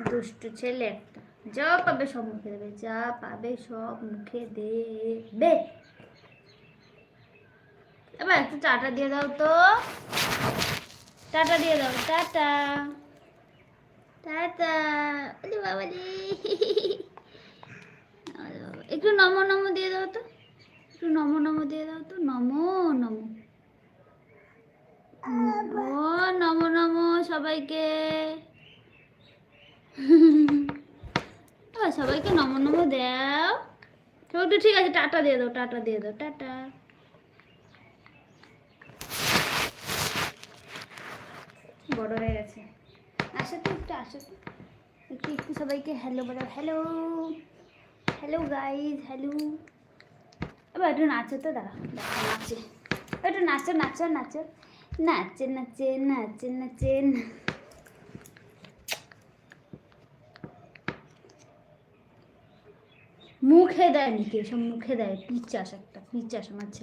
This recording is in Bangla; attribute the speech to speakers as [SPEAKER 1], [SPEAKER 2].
[SPEAKER 1] দুষ্টু ছেলে একটা, যা পাবে সব মুখে দেবে, যা পাবে সব মুখে দেবে। এবার একটু টাটা দিয়ে দাও তো, টাটা দিয়ে দাও, টাটা টাটা। আরে বাবা রে, একটু নমো নমো দিয়ে দাও তো, একটু নমো নমো দিয়ে দাও তো, নমো নমো। ও নমো নমো সবাইকে, সবাইকে নমো নমো দাও। তো ঠিক আছে, টাটা দিয়ে দাও, টাটা দিয়ে দাও, টাটা। বড় হয়ে গেছে। আসো তো একটু, আসো তো একটু, একটু সবাইকে হ্যালো বলো, হ্যালো হ্যালো গাইজ, হ্যালো। এবার একটু নাচো তো, দাঁড়া নাচে, একটু নাচো নাচো নাচো, নাচে নাচে নাচে নাচে। মুখে দেয় নাকি, সব মুখে দেয়, পিচাস একটা, পিচাস আমার ছেলে।